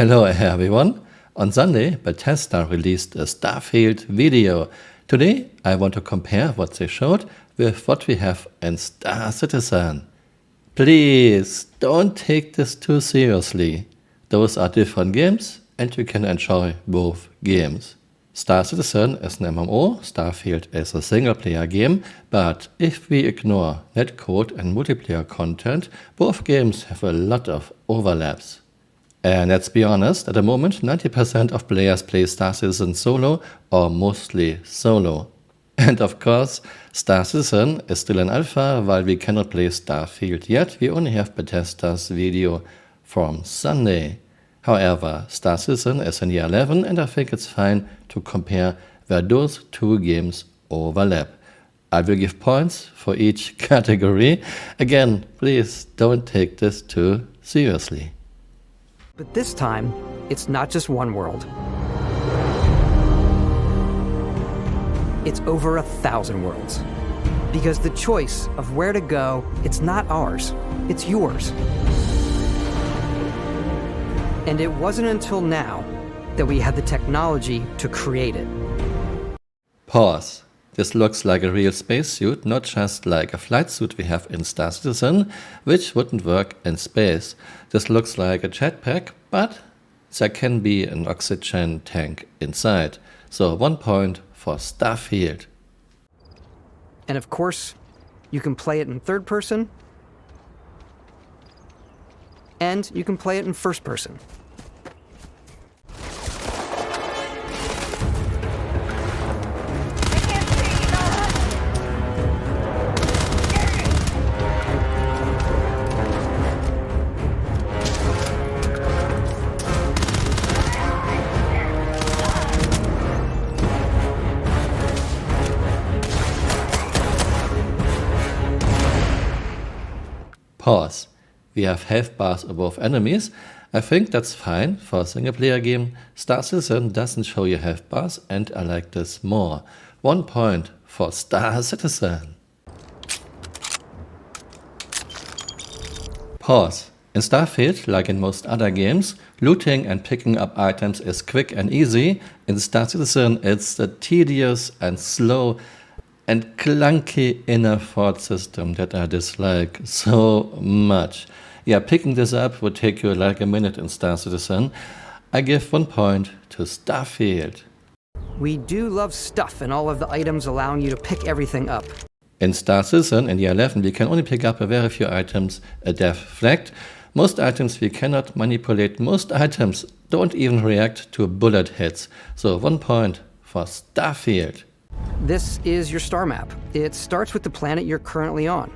Hello everyone! On Sunday, Bethesda released a Starfield video. Today I want to compare what they showed with what we have in Star Citizen. Please don't take this too seriously. Those are different games and you can enjoy both games. Star Citizen is an MMO, Starfield is a single-player game, but if we ignore netcode and multiplayer content, both games have a lot of overlaps. And let's be honest, at the moment 90% of players play Star Citizen solo or mostly solo. And of course, Star Citizen is still in alpha while we cannot play Starfield yet, we only have Bethesda's video from Sunday. However, Star Citizen is in year 11 and I think it's fine to compare where those two games overlap. I will give points for each category. Again, please don't take this too seriously. But this time, it's not just one world. It's over 1,000 worlds. Because the choice of where to go, it's not ours, it's yours. And it wasn't until now that we had the technology to create it. Pause. This looks like a real spacesuit, not just like a flight suit we have in Star Citizen, which wouldn't work in space. This looks like a jetpack, but there can be an oxygen tank inside. So 1 point for Starfield. And of course, you can play it in third person, and you can play it in first person. Pause. We have health bars above enemies. I think that's fine for a single player game. Star Citizen doesn't show you health bars and I like this more. 1 point for Star Citizen. Pause. In Starfield, like in most other games, looting and picking up items is quick and easy. In Star Citizen it's a tedious and slow and clunky inner thought system that I dislike so much. Yeah, picking this up would take you like a minute in Star Citizen. I give 1 point to Starfield. We do love stuff and all of the items allowing you to pick everything up. In Star Citizen, in year 11, we can only pick up a very few items, a dev flagged. Most items we cannot manipulate. Most items don't even react to bullet hits. So 1 point for Starfield. This is your star map. It starts with the planet you're currently on.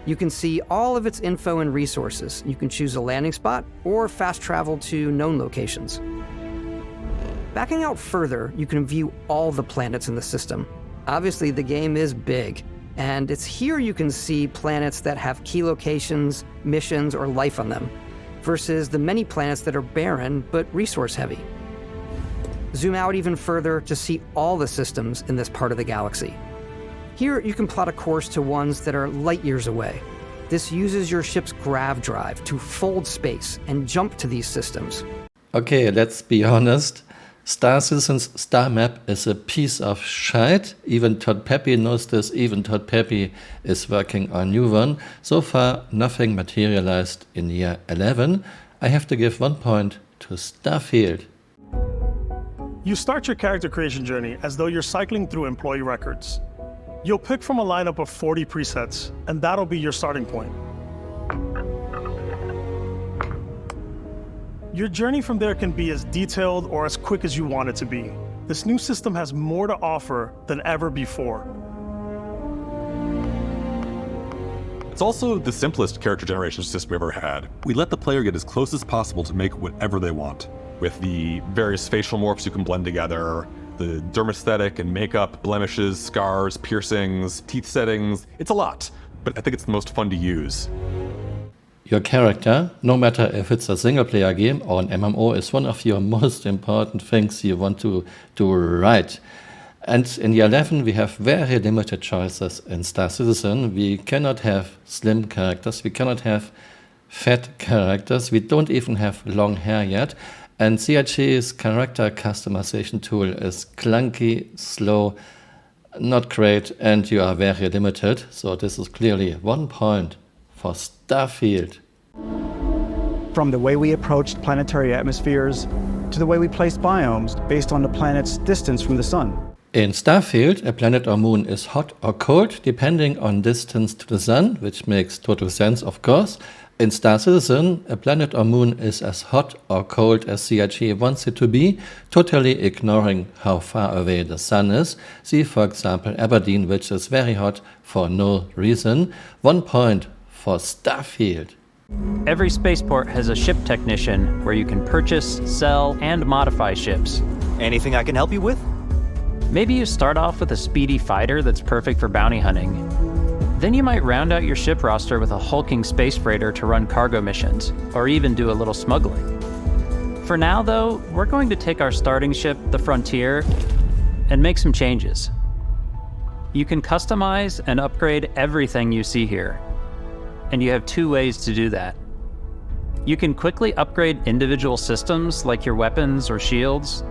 You can see all of its info and resources. You can choose a landing spot or fast travel to known locations. Backing out further, you can view all the planets in the system. Obviously, the game is big, and it's here you can see planets that have key locations, missions, or life on them, versus the many planets that are barren but resource heavy. Zoom out even further to see all the systems in this part of the galaxy. Here you can plot a course to ones that are light years away. This uses your ship's grav drive to fold space and jump to these systems. Okay, let's be honest. Star Citizen's star map is a piece of shite. Even Todd Peppy knows this, even Todd Peppy is working on a new one. So far, nothing materialized in year 11. I have to give 1 point to Starfield. You start your character creation journey as though you're cycling through employee records. You'll pick from a lineup of 40 presets, and that'll be your starting point. Your journey from there can be as detailed or as quick as you want it to be. This new system has more to offer than ever before. It's also the simplest character generation system we've ever had. We let the player get as close as possible to make whatever they want. With the various facial morphs you can blend together, the dermesthetic and makeup, blemishes, scars, piercings, teeth settings, it's a lot, but I think it's the most fun to use. Your character, no matter if it's a single player game or an MMO, is one of your most important things you want to do right. And in year 11 we have very limited choices in Star Citizen. We cannot have slim characters, we cannot have fat characters, we don't even have long hair yet. And CRG's character customization tool is clunky, slow, not great, and you are very limited. So this is clearly 1 point for Starfield. From the way we approached planetary atmospheres to the way we placed biomes based on the planet's distance from the sun. In Starfield, a planet or moon is hot or cold depending on distance to the sun, which makes total sense, of course. In Star Citizen, a planet or moon is as hot or cold as CRG wants it to be, totally ignoring how far away the sun is. See, for example, Aberdeen, which is very hot for no reason. 1 point for Starfield. Every spaceport has a ship technician where you can purchase, sell, and modify ships. Anything I can help you with? Maybe you start off with a speedy fighter that's perfect for bounty hunting. Then you might round out your ship roster with a hulking space freighter to run cargo missions, or even do a little smuggling. For now, though, we're going to take our starting ship, the Frontier, and make some changes. You can customize and upgrade everything you see here, and you have 2 ways to do that. You can quickly upgrade individual systems like your weapons or shields,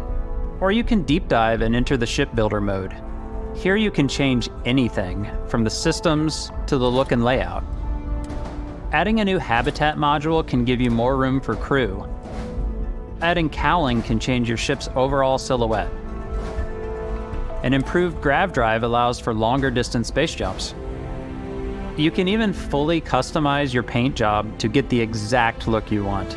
or you can deep dive and enter the shipbuilder mode. Here you can change anything, from the systems to the look and layout. Adding a new habitat module can give you more room for crew. Adding cowling can change your ship's overall silhouette. An improved grav drive allows for longer distance space jumps. You can even fully customize your paint job to get the exact look you want.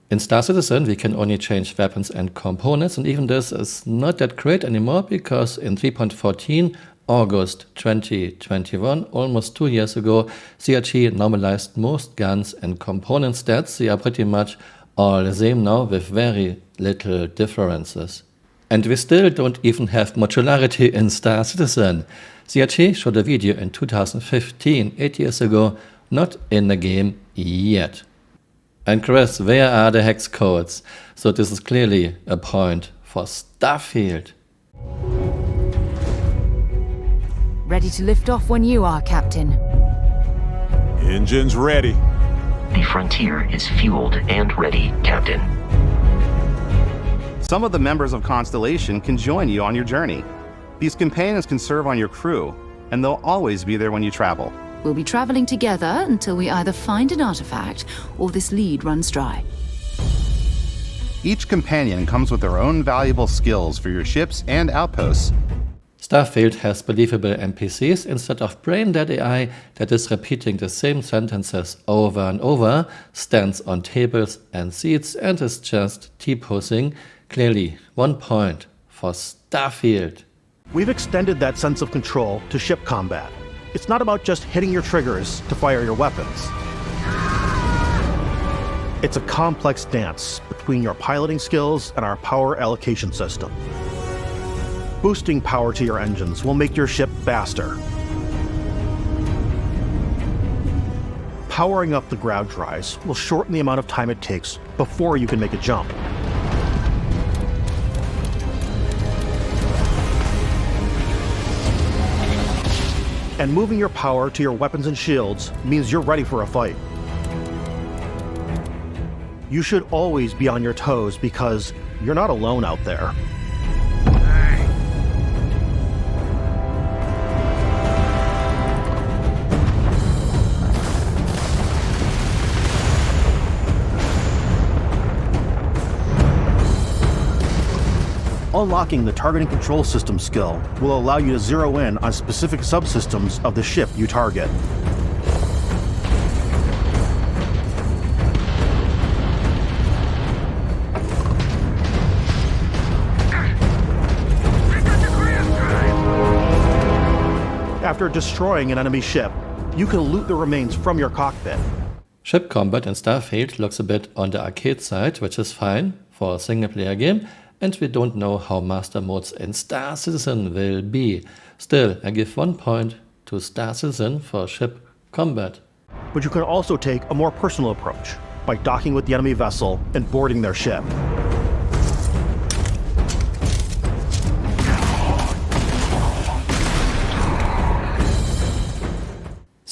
In Star Citizen, we can only change weapons and components, and even this is not that great anymore because in 3.14, August 2021, almost 2 years ago, CRG normalized most guns and component stats. They are pretty much all the same now with very little differences. And we still don't even have modularity in Star Citizen. CRG showed a video in 2015, 8 years ago, not in the game yet. And Chris, where are the hex codes? So this is clearly a point for Starfield. Ready to lift off when you are, Captain. Engines ready. The Frontier is fueled and ready, Captain. Some of the members of Constellation can join you on your journey. These companions can serve on your crew, and they'll always be there when you travel. We'll be traveling together until we either find an artifact or this lead runs dry. Each companion comes with their own valuable skills for your ships and outposts. Starfield has believable NPCs instead of brain-dead AI that is repeating the same sentences over and over, stands on tables and seats, and is just T-posing. Clearly 1 point for Starfield. We've extended that sense of control to ship combat. It's not about just hitting your triggers to fire your weapons. It's a complex dance between your piloting skills and our power allocation system. Boosting power to your engines will make your ship faster. Powering up the grav drives will shorten the amount of time it takes before you can make a jump. And moving your power to your weapons and shields means you're ready for a fight. You should always be on your toes because you're not alone out there. Unlocking the targeting control system skill will allow you to zero in on specific subsystems of the ship you target. After destroying an enemy ship, you can loot the remains from your cockpit. Ship combat in Starfield looks a bit on the arcade side, which is fine for a single-player game, and we don't know how master modes in Star Citizen will be. Still, I give 1 point to Star Citizen for ship combat. But you can also take a more personal approach by docking with the enemy vessel and boarding their ship.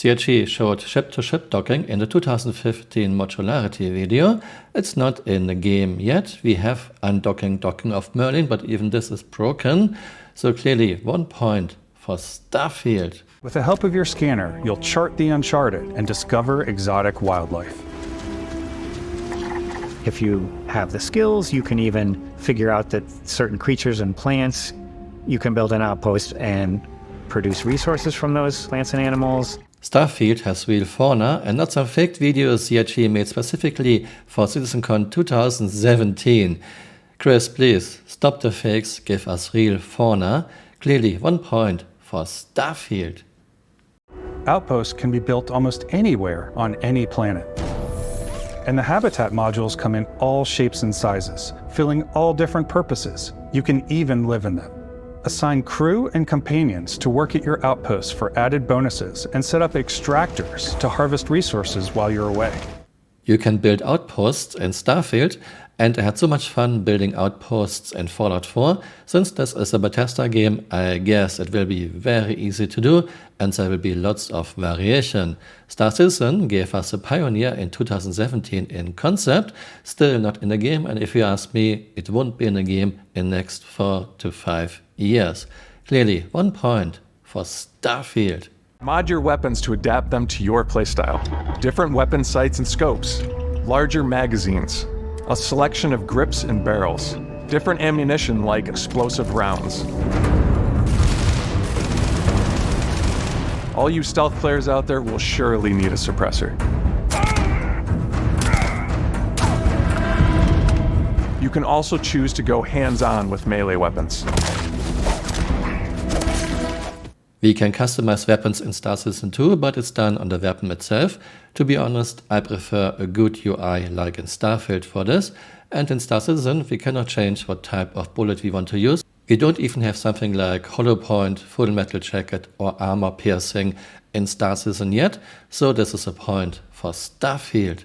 CRG showed ship-to-ship docking in the 2015 modularity video. It's not in the game yet. We have undocking docking of Merlin, but even this is broken. So clearly 1 point for Starfield. With the help of your scanner, you'll chart the uncharted and discover exotic wildlife. If you have the skills, you can even figure out that certain creatures and plants, you can build an outpost and produce resources from those plants and animals. Starfield has real fauna and not some faked videos CRG made specifically for CitizenCon 2017. Chris, please, stop the fakes, give us real fauna. Clearly 1 point for Starfield. Outposts can be built almost anywhere on any planet. And the habitat modules come in all shapes and sizes, filling all different purposes. You can even live in them. Assign crew and companions to work at your outposts for added bonuses and set up extractors to harvest resources while you're away. You can build outposts in Starfield, and I had so much fun building outposts in Fallout 4. Since this is a Bethesda game, I guess it will be very easy to do, and there will be lots of variation. Star Citizen gave us a Pioneer in 2017 in concept, still not in the game, and if you ask me, it won't be in the game in the next 4 to 5 years. Clearly 1 point for Starfield. Mod your weapons to adapt them to your playstyle. Different weapon sights and scopes, larger magazines, a selection of grips and barrels, different ammunition like explosive rounds. All you stealth players out there will surely need a suppressor. You can also choose to go hands-on with melee weapons. We can customize weapons in Star Citizen 2, but it's done on the weapon itself. To be honest, I prefer a good UI like in Starfield for this. And in Star Citizen, we cannot change what type of bullet we want to use. We don't even have something like hollow point, full metal jacket or armor piercing in Star Citizen yet. So this is a point for Starfield.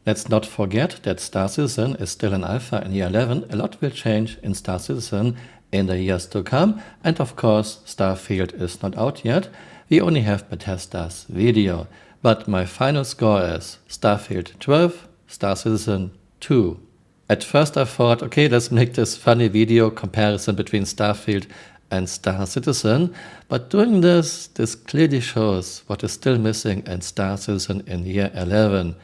Let's not forget that Star Citizen is still in alpha in year 11. A lot will change in Star Citizen in the years to come, and of course Starfield is not out yet. We only have Bethesda's video, but my final score is Starfield 12, Star Citizen 2. At first I thought, okay, let's make this funny video comparison between Starfield and Star Citizen, but doing this clearly shows what is still missing in Star Citizen in year 11.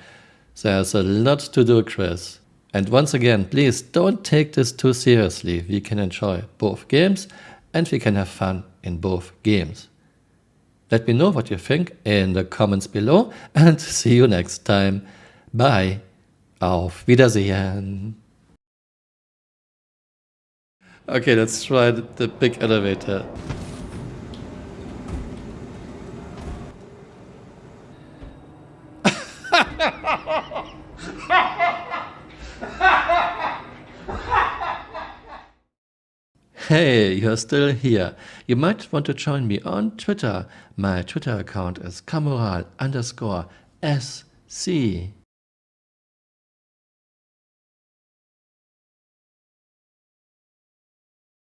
There's a lot to do, Chris. And once again, please don't take this too seriously. We can enjoy both games and we can have fun in both games. Let me know what you think in the comments below and see you next time. Bye. Auf Wiedersehen. Okay, let's try the big elevator. Hey, you're still here. You might want to join me on Twitter. My Twitter account is Camural_SC.